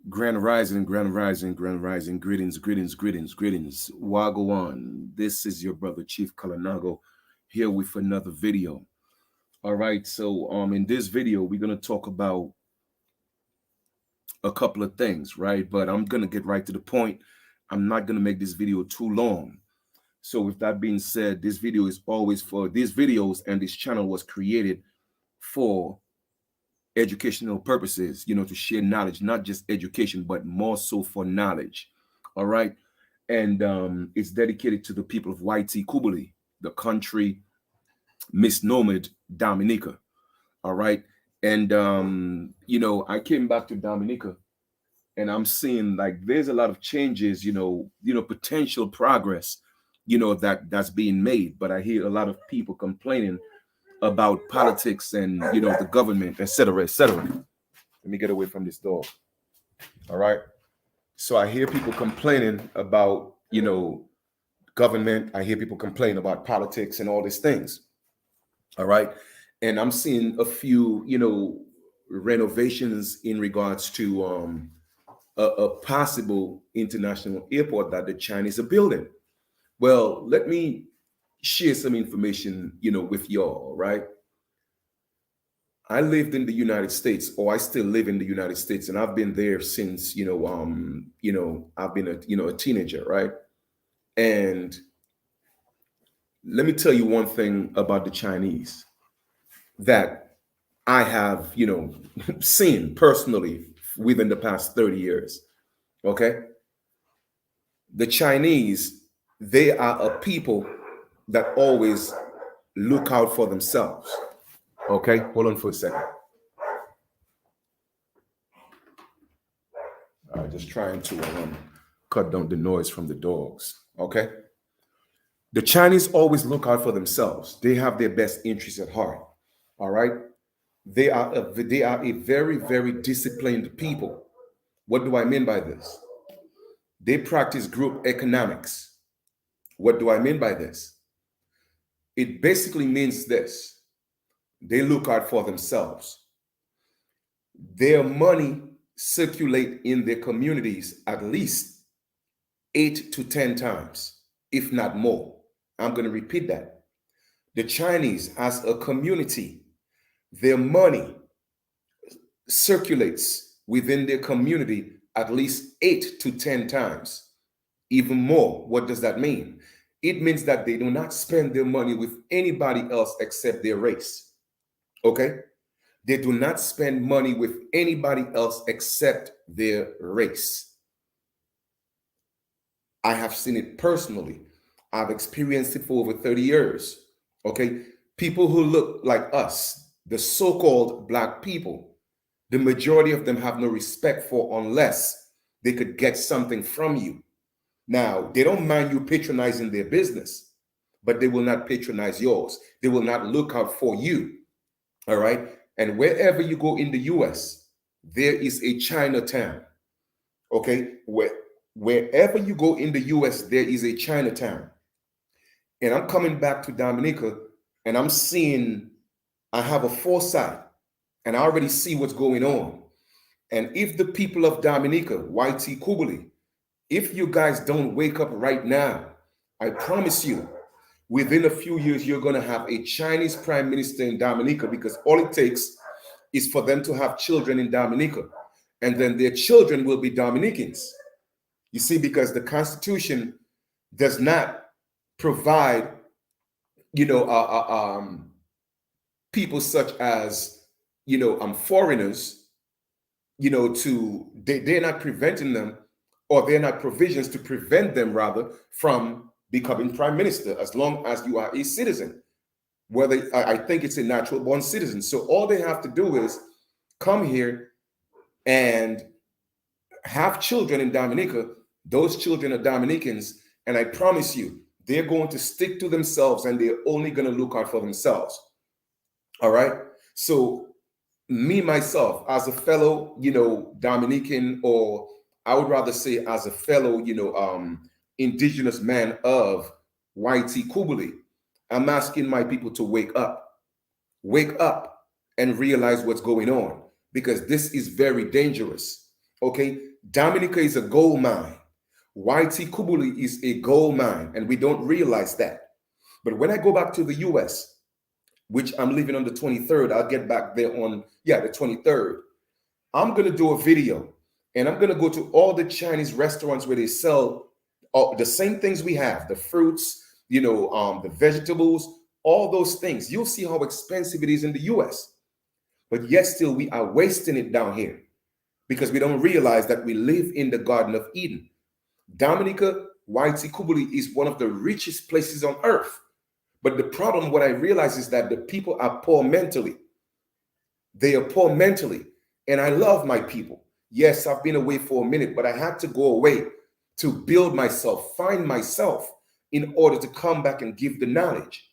Grand Rising, Grand Rising, Grand Rising. Greetings, greetings, greetings, greetings. Wagwan. This is your brother Chief Kalanago here with another video. All right, so in this video we're gonna talk about a couple of things, right? But I'm gonna get right to the point. I'm not gonna make this video too long. So with that being said, this video is always for these videos, and this channel was created for educational purposes, to share knowledge, not just education, but more so for knowledge. All right. And it's dedicated to the people of YT Kubali, the country misnomered Dominica. All right. And, I came back to Dominica and I'm seeing like there's a lot of changes, potential progress, that's being made. But I hear a lot of people complaining about politics and the government, et cetera, et cetera. Let me get away from this dog. All right. So I hear people complaining about government. I hear people complain about politics and all these things. All right. And I'm seeing a few renovations in regards to a possible international airport that the Chinese are building. Well, let me share some information with y'all. Right. I lived in the United States, or I still live in the United States, and I've been there since I've been a teenager, right? And let me tell you one thing about the Chinese that I have seen personally within the past 30 years. Okay, the Chinese, they are a people that always look out for themselves. Okay, hold on for a second. Just trying to cut down the noise from the dogs. Okay. The Chinese always look out for themselves. They have their best interests at heart. All right. They are a very, very disciplined people. What do I mean by this? They practice group economics. What do I mean by this? It basically means this. They look out for themselves. Their money circulate in their communities at least 8 to 10 times, if not more. I'm going to repeat that. The Chinese, as a community, their money circulates within their community at least 8 to 10 times, even more. What does that mean? It means that they do not spend their money with anybody else except their race. Okay? They do not spend money with anybody else except their race. I have seen it personally. I've experienced it for over 30 years. Okay? People who look like us, the so-called black people, the majority of them have no respect for unless they could get something from you. Now, they don't mind you patronizing their business, but they will not patronize yours. They will not look out for you. All right? And wherever you go in the US, there is a Chinatown. Okay? Wherever you go in the US, there is a Chinatown. And I'm coming back to Dominica and I'm seeing, I have a foresight and I already see what's going on. And if the people of Dominica, YT Kubali, if you guys don't wake up right now, I promise you, within a few years, you're going to have a Chinese prime minister in Dominica, because all it takes is for them to have children in Dominica. And then their children will be Dominicans. You see, because the Constitution does not provide, people such as, foreigners, they're not preventing them, or they're not provisions to prevent them rather from becoming prime minister, as long as you are a citizen. Whether I think it's a natural born citizen. So all they have to do is come here and have children in Dominica. Those children are Dominicans, and I promise you, they're going to stick to themselves and they're only going to look out for themselves. All right. So me, myself, as a fellow, Dominican, or I would rather say as a fellow, indigenous man of YT Kubali, I'm asking my people to wake up and realize what's going on, because this is very dangerous. Okay, Dominica is a gold mine. YT Kubuli is a gold mine, and we don't realize that. But when I go back to the US, which I'm leaving on the 23rd, I'll get back there on, yeah, the 23rd. I'm going to do a video and I'm going to go to all the Chinese restaurants where they sell all the same things we have, the fruits, the vegetables, all those things. You'll see how expensive it is in the US. But yet still we are wasting it down here because we don't realize that we live in the Garden of Eden. Dominica, YT Kubuli is one of the richest places on earth. But the problem, what I realize is that the people are poor mentally. They are poor mentally. And I love my people. Yes, I've been away for a minute, but I had to go away to build myself, find myself in order to come back and give the knowledge.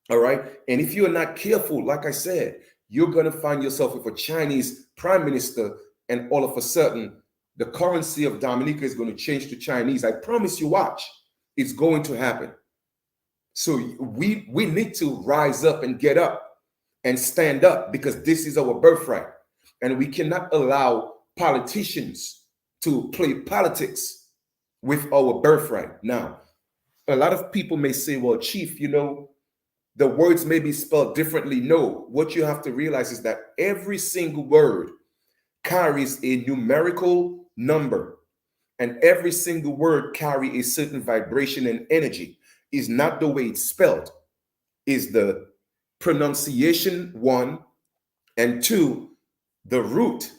All right. And if you're not careful, like I said, you're going to find yourself with a Chinese prime minister, and all of a sudden, the currency of Dominica is going to change to Chinese. I promise you, watch. It's going to happen. So we need to rise up and get up and stand up because this is our birthright. And we cannot allow politicians to play politics with our birthright. Now, a lot of people may say, well, Chief, the words may be spelled differently. No, what you have to realize is that every single word carries a numerical number, and every single word carry a certain vibration and energy. Is not the way it's spelled, is the pronunciation, one, and two, the root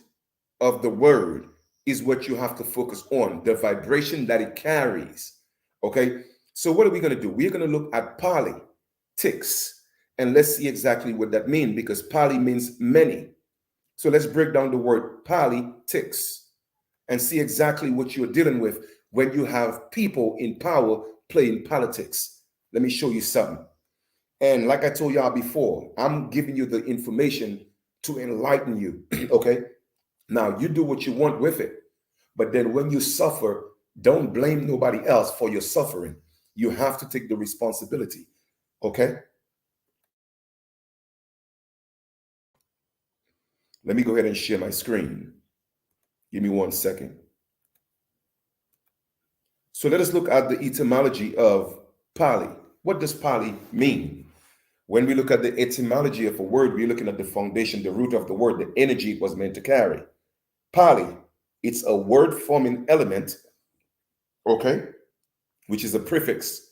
of the word is what you have to focus on, the vibration that it carries. Okay, so what are we going to do? We're going to look at politics, and let's see exactly what that means, because pali means many. So let's break down the word politics and see exactly what you're dealing with when you have people in power playing politics. Let me show you something. And like I told y'all before, I'm giving you the information to enlighten you. Okay. Now you do what you want with it. But then when you suffer, don't blame nobody else for your suffering. You have to take the responsibility. Okay. Let me go ahead and share my screen. Give me 1 second. So let us look at the etymology of Pali. What does Pali mean? When we look at the etymology of a word, we're looking at the foundation, the root of the word, the energy it was meant to carry. Pali, it's a word forming element, okay, which is a prefix.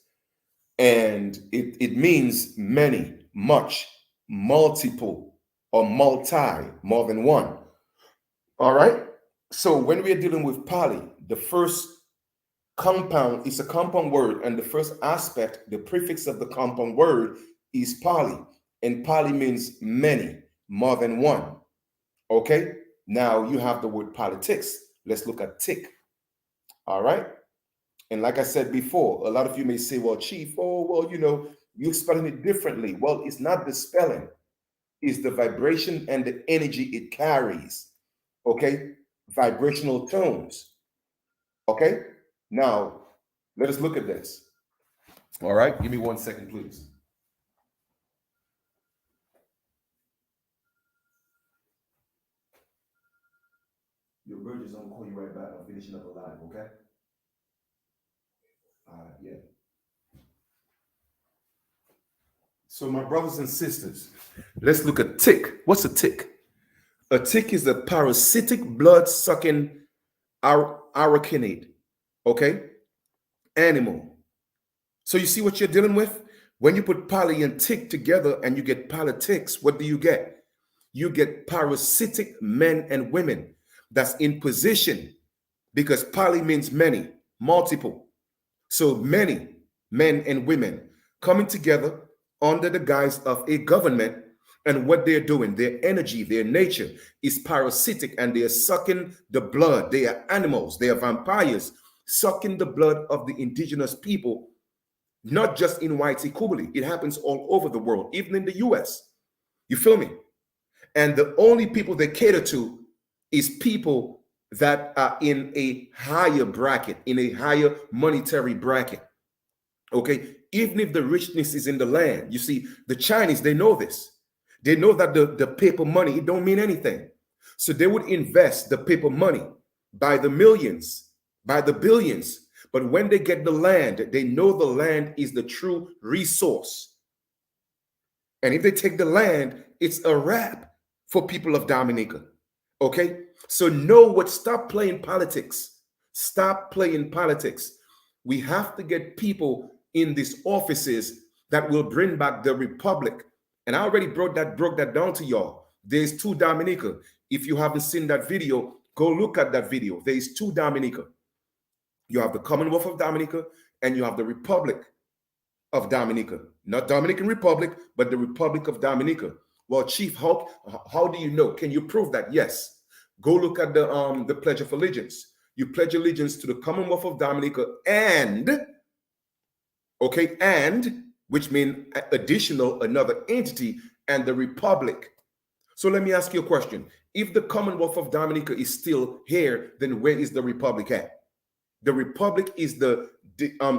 And it means many, much, multiple, or multi, more than one. All right. So when we're dealing with Pali, the first compound is a compound word, and the first aspect, the prefix of the compound word, is Pali. And Pali means many, more than one. Okay. Now you have the word politics. Let's look at tick. All right. And like I said before, a lot of you may say, well, Chief, oh, well, you're spelling it differently. Well, it's not the spelling, it's the vibration and the energy it carries. Okay. Vibrational tones. Okay. Now, let us look at this. All right. Give me 1 second, please. Your bird is going to call you right back. I'm finishing up a live, okay? Yeah. So, my brothers and sisters, let's look at tick. What's a tick? A tick is a parasitic blood-sucking aracanid, okay? Animal. So you see what you're dealing with? When you put poly and tick together and you get politics, what do you get? You get parasitic men and women that's in position, because poly means many, multiple. So many men and women coming together under the guise of a government, and what they're doing, their energy, their nature is parasitic, and they're sucking the blood. They are animals, they are vampires, sucking the blood of the indigenous people, not just in YT Kubuli. It happens all over the world, even in the US. You feel me? And the only people they cater to is people that are in a higher bracket, in a higher monetary bracket. Okay? Even if the richness is in the land. You see, the Chinese, they know this. They know that the paper money, it don't mean anything. So they would invest the paper money by the millions, by the billions. But when they get the land, they know the land is the true resource. And if they take the land, it's a wrap for people of Dominica. Okay? So know what, stop playing politics. Stop playing politics. We have to get people in these offices that will bring back the republic. And I already broke that down to y'all. There's two Dominica. If you haven't seen that video, go look at that video. There's two Dominica. You have the Commonwealth of Dominica and you have the Republic of Dominica. Not Dominican Republic, but the Republic of Dominica. Well, Chief, how do you know? Can you prove that? Yes. Go look at the Pledge of Allegiance. You pledge allegiance to the Commonwealth of Dominica and, okay, and, which means additional, another entity, and the Republic. So let me ask you a question. If the Commonwealth of Dominica is still here, then where is the Republic at? The Republic is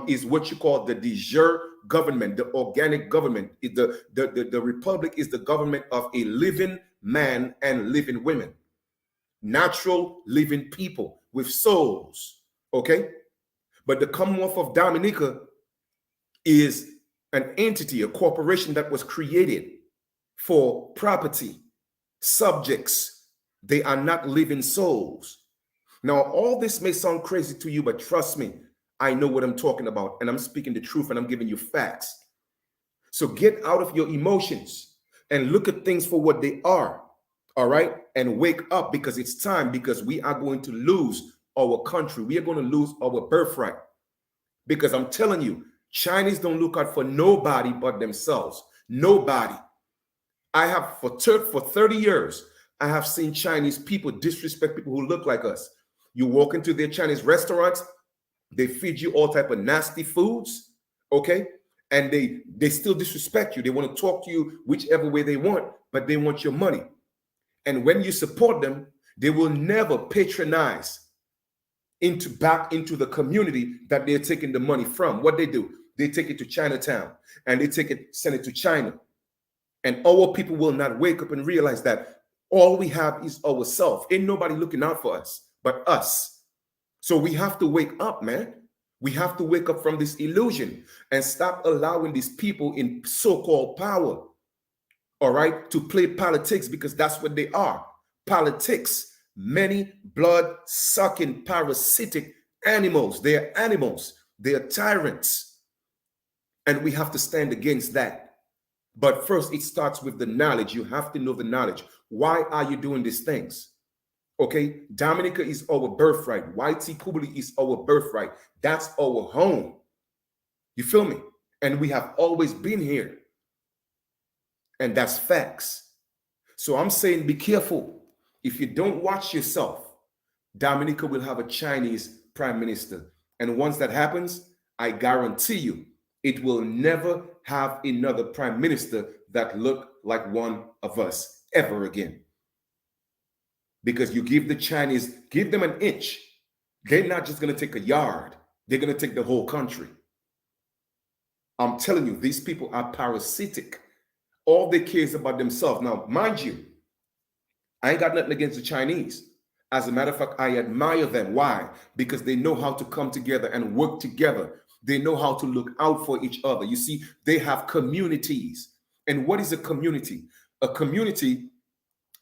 is what you call the de jure government, the organic government. The Republic is the government of a living man and living women, natural living people with souls. Okay, but the Commonwealth of Dominica is an entity, a corporation that was created for property, subjects. They are not living souls. Now, all this may sound crazy to you, but trust me, I know what I'm talking about, and I'm speaking the truth, and I'm giving you facts. So get out of your emotions and look at things for what they are, all right? And wake up, because it's time, because we are going to lose our country. We are going to lose our birthright. Because I'm telling you, Chinese don't look out for nobody but themselves. Nobody. I have, for 30 years, I have seen Chinese people disrespect people who look like us. You walk into their Chinese restaurants, they feed you all type of nasty foods, okay? And they still disrespect you. They want to talk to you whichever way they want, but they want your money. And when you support them, they will never patronize back into the community that they're taking the money from. What they do, they take it to Chinatown and they send it to China. And our people will not wake up and realize that all we have is ourselves. Ain't nobody looking out for us but us. So we have to wake up, man. We have to wake up from this illusion and stop allowing these people in so-called power, all right, to play politics, because that's what they are. Politics. Many blood-sucking, parasitic animals. They are animals. They are tyrants. And we have to stand against that. But first, it starts with the knowledge. You have to know the knowledge. Why are you doing these things? Okay, Dominica is our birthright. YT Kubuli is our birthright. That's our home. You feel me? And we have always been here. And that's facts. So I'm saying be careful. If you don't watch yourself, Dominica will have a Chinese prime minister. And once that happens, I guarantee you, it will never have another prime minister that look like one of us ever again. Because you give the Chinese, give them an inch. They're not just going to take a yard. They're going to take the whole country. I'm telling you, these people are parasitic. All they care is about themselves. Now, mind you, I ain't got nothing against the Chinese. As a matter of fact, I admire them. Why? Because they know how to come together and work together. They know how to look out for each other. You see, they have communities. And what is a community? A community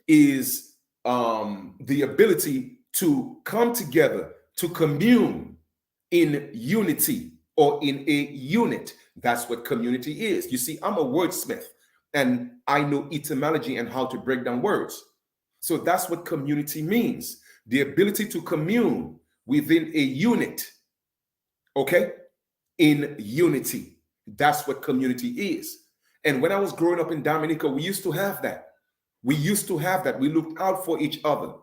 is the ability to come together, to commune in unity or in a unit. That's what community is. You see, I'm a wordsmith and I know etymology and how to break down words. So that's what community means. The ability to commune within a unit, okay? In unity. That's what community is. And when I was growing up in Dominica, we used to have that. We used to have that. We looked out for each other.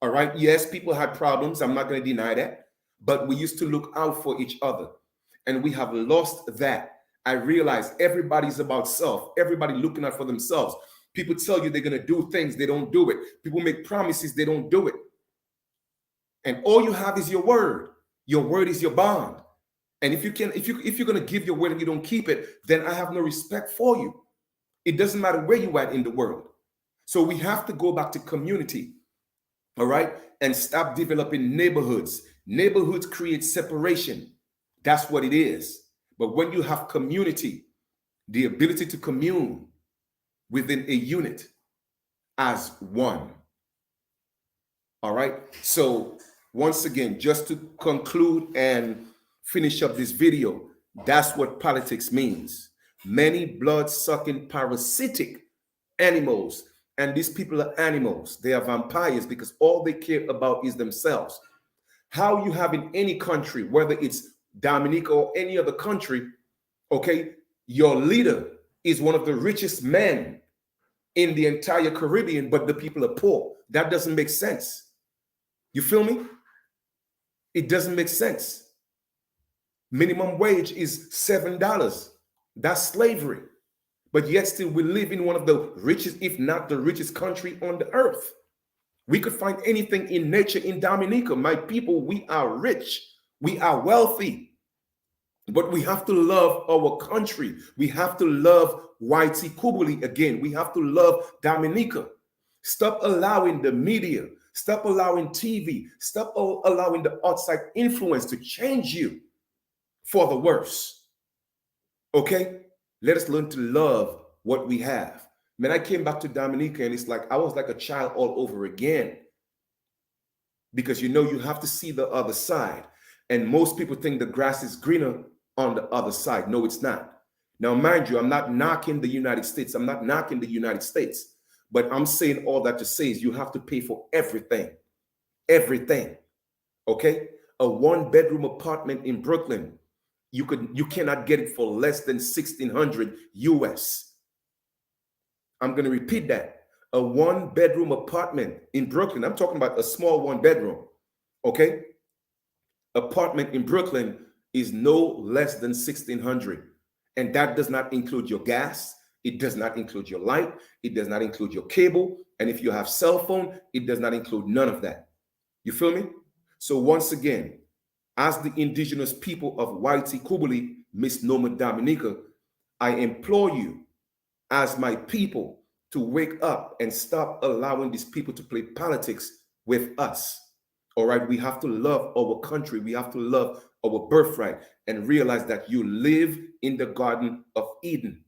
All right. Yes, people had problems. I'm not going to deny that. But we used to look out for each other. And we have lost that. I realize everybody's about self. Everybody looking out for themselves. People tell you they're going to do things. They don't do it. People make promises. They don't do it. And all you have is your word. Your word is your bond. And if you're going to give your word and you don't keep it, then I have no respect for you. It doesn't matter where you are in the world. So we have to go back to community. all right? And stop developing neighborhoods. Neighborhoods create separation. That's what it is. But when you have community, the ability to commune within a unit as one, all right? So once again, just to conclude and finish up this video, that's what politics means. Many blood-sucking parasitic animals, and these people are animals. They are vampires because all they care about is themselves. How you have in any country, whether it's Dominica or any other country, okay, your leader is one of the richest men in the entire Caribbean, but the people are poor. That doesn't make sense. You feel me? It doesn't make sense. Minimum wage is $7. That's slavery. But yet still we live in one of the richest, if not the richest country on the earth. We could find anything in nature in Dominica. My people, we are rich. We are wealthy. But we have to love our country. We have to love Whitey Kubuli again. We have to love Dominica. Stop allowing the media, stop allowing TV, stop allowing the outside influence to change you for the worse. Okay? Let us learn to love what we have. Man, I came back to Dominica and it's like I was like a child all over again. Because you know you have to see the other side. And most people think the grass is greener on the other side. No, it's not. Now, mind you, I'm not knocking the United States. I'm not knocking the United States. But I'm saying all that to say is you have to pay for everything. Everything. Okay? A one-bedroom apartment in Brooklyn, you cannot get it for less than $1,600 US. I'm going to repeat that. A one-bedroom apartment in Brooklyn, I'm talking about a small one-bedroom, okay? Apartment in Brooklyn is no less than $1,600. And that does not include your gas. It does not include your light. It does not include your cable. And if you have cell phone, it does not include none of that. You feel me? So once again, as the indigenous people of Whitey Kubuli, misnomer Dominica, I implore you as my people to wake up and stop allowing these people to play politics with us. All right, we have to love our country. We have to love our birthright and realize that you live in the Garden of Eden.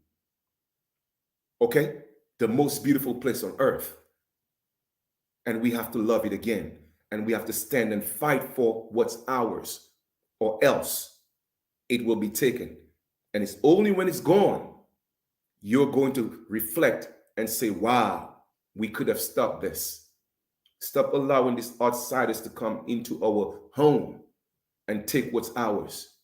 Okay? The most beautiful place on earth. And we have to love it again. And we have to stand and fight for what's ours, or else it will be taken. And it's only when it's gone, you're going to reflect and say, wow, we could have stopped this. Stop allowing these outsiders to come into our home and take what's ours.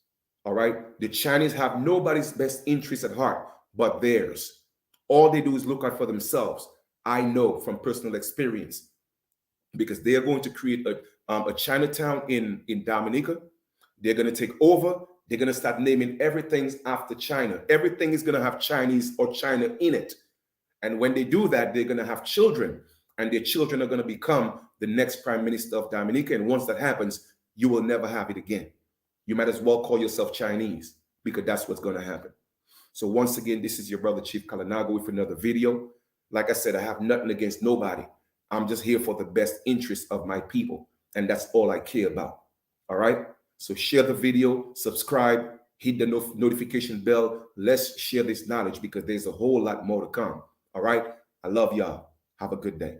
All right? The Chinese have nobody's best interest at heart but theirs. All they do is look out for themselves. I know from personal experience, because they are going to create a Chinatown in Dominica. They're going to take over. They're going to start naming everything after China. Everything is going to have Chinese or China in it. And when they do that, they're going to have children. And their children are going to become the next prime minister of Dominica. And once that happens, you will never have it again. You might as well call yourself Chinese, because that's what's going to happen. So once again, this is your brother Chief Kalanago with another video. Like I said, I have nothing against nobody. I'm just here for the best interest of my people. And that's all I care about. All right? So share the video, subscribe, hit the notification bell. Let's share this knowledge, because there's a whole lot more to come. All right? I love y'all. Have a good day.